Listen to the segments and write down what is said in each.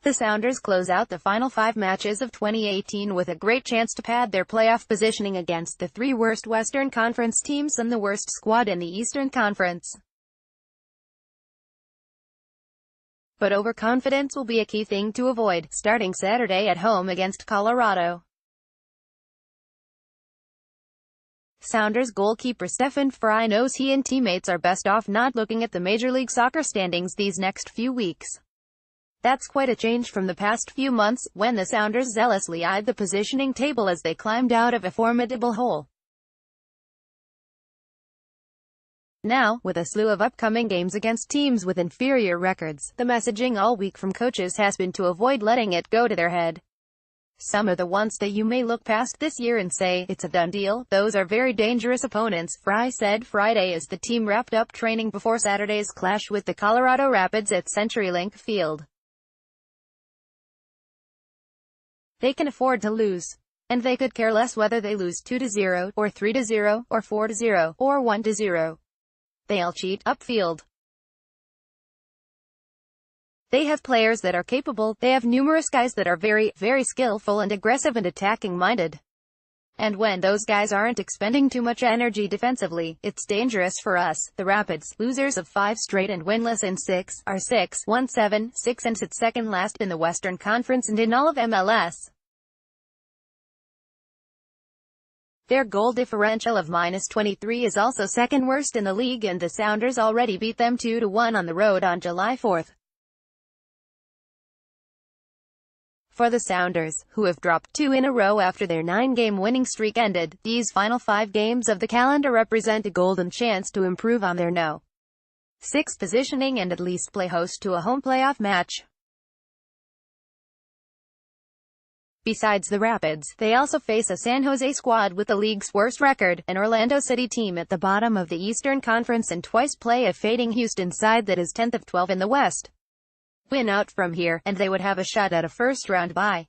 The Sounders close out the final 5 matches of 2018 with a great chance to pad their playoff positioning against the 3 worst Western Conference teams and the worst squad in the Eastern Conference. But overconfidence will be a key thing to avoid, starting Saturday at home against Colorado. Sounders goalkeeper Stefan Frei knows he and teammates are best off not looking at the Major League Soccer standings these next few weeks. That's quite a change from the past few months, when the Sounders zealously eyed the positioning table as they climbed out of a formidable hole. Now, with a slew of upcoming games against teams with inferior records, the messaging all week from coaches has been to avoid letting it go to their head. Some are the ones that you may look past this year and say, it's a done deal. Those are very dangerous opponents, Frei said Friday as the team wrapped up training before Saturday's clash with the Colorado Rapids at CenturyLink Field. They can afford to lose. And they could care less whether they lose 2-0, or 3-0, or 4-0, or 1-0. They'll cheat upfield. They have players that are capable, they have numerous guys that are very, very skillful and aggressive and attacking-minded. And when those guys aren't expending too much energy defensively, it's dangerous for us. The Rapids, losers of 5 straight and winless in 6, are 6-1-7-6 and sit second last in the Western Conference and in all of MLS. Their goal differential of -23 is also second worst in the league, and the Sounders already beat them 2-1 on the road on July 4. For the Sounders, who have dropped 2 in a row after their 9-game winning streak ended, these final 5 games of the calendar represent a golden chance to improve on their No. 6 positioning and at least play host to a home playoff match. Besides the Rapids, they also face a San Jose squad with the league's worst record, an Orlando City team at the bottom of the Eastern Conference, and twice play a fading Houston side that is 10th of 12 in the West. Win out from here, and they would have a shot at a first-round bye.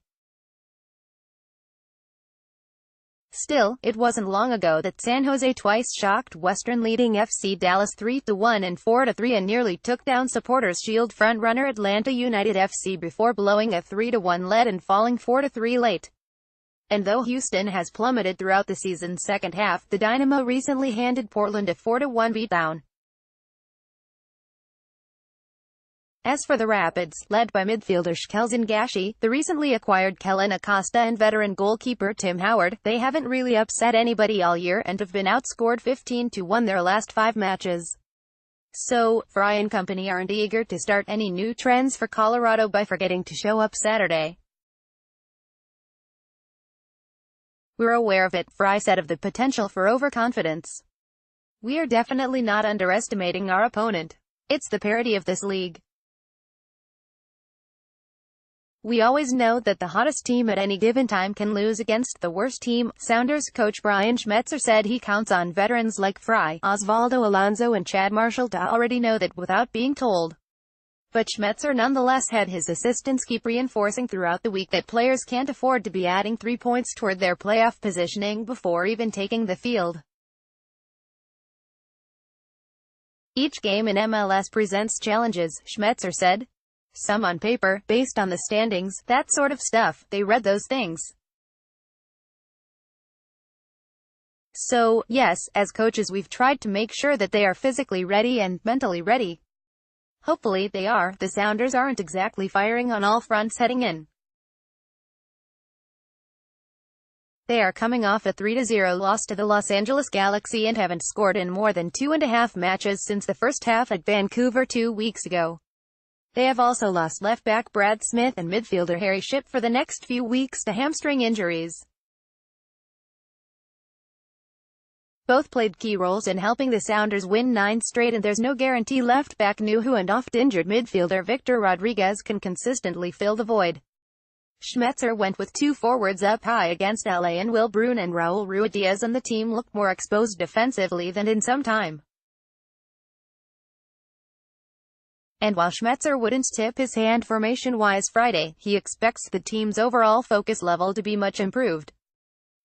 Still, it wasn't long ago that San Jose twice shocked Western-leading FC Dallas 3-1 and 4-3 and nearly took down Supporters Shield frontrunner Atlanta United FC before blowing a 3-1 lead and falling 4-3 late. And though Houston has plummeted throughout the season's second half, the Dynamo recently handed Portland a 4-1 beatdown. As for the Rapids, led by midfielder Kelson Gashi, the recently acquired Kellen Acosta and veteran goalkeeper Tim Howard, they haven't really upset anybody all year and have been outscored 15-1 their last 5 matches. So, Frei and company aren't eager to start any new trends for Colorado by forgetting to show up Saturday. We're aware of it, Frei said of the potential for overconfidence. We are definitely not underestimating our opponent. It's the parity of this league. We always know that the hottest team at any given time can lose against the worst team. Sounders coach Brian Schmetzer said he counts on veterans like Frei, Osvaldo Alonso and Chad Marshall to already know that without being told. But Schmetzer nonetheless had his assistants keep reinforcing throughout the week that players can't afford to be adding 3 points toward their playoff positioning before even taking the field. Each game in MLS presents challenges, Schmetzer said. Some on paper, based on the standings, that sort of stuff. They read those things. So, yes, as coaches we've tried to make sure that they are physically ready and mentally ready. Hopefully they are. The Sounders aren't exactly firing on all fronts heading in. They are coming off a 3-0 loss to the Los Angeles Galaxy and haven't scored in more than 2.5 matches since the first half at Vancouver 2 weeks ago. They have also lost left-back Brad Smith and midfielder Harry Shipp for the next few weeks to hamstring injuries. Both played key roles in helping the Sounders win 9 straight, and there's no guarantee left-back Nuhu and oft-injured midfielder Victor Rodriguez can consistently fill the void. Schmetzer went with 2 forwards up high against LA and Will Bruin and Raul Ruidiaz, and the team looked more exposed defensively than in some time. And while Schmetzer wouldn't tip his hand formation-wise Friday, he expects the team's overall focus level to be much improved.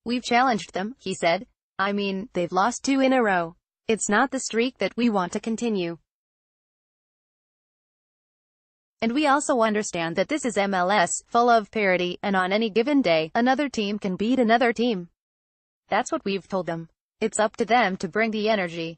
We've challenged them, he said. I mean, they've lost 2 in a row. It's not the streak that we want to continue. And we also understand that this is MLS, full of parity, and on any given day, another team can beat another team. That's what we've told them. It's up to them to bring the energy.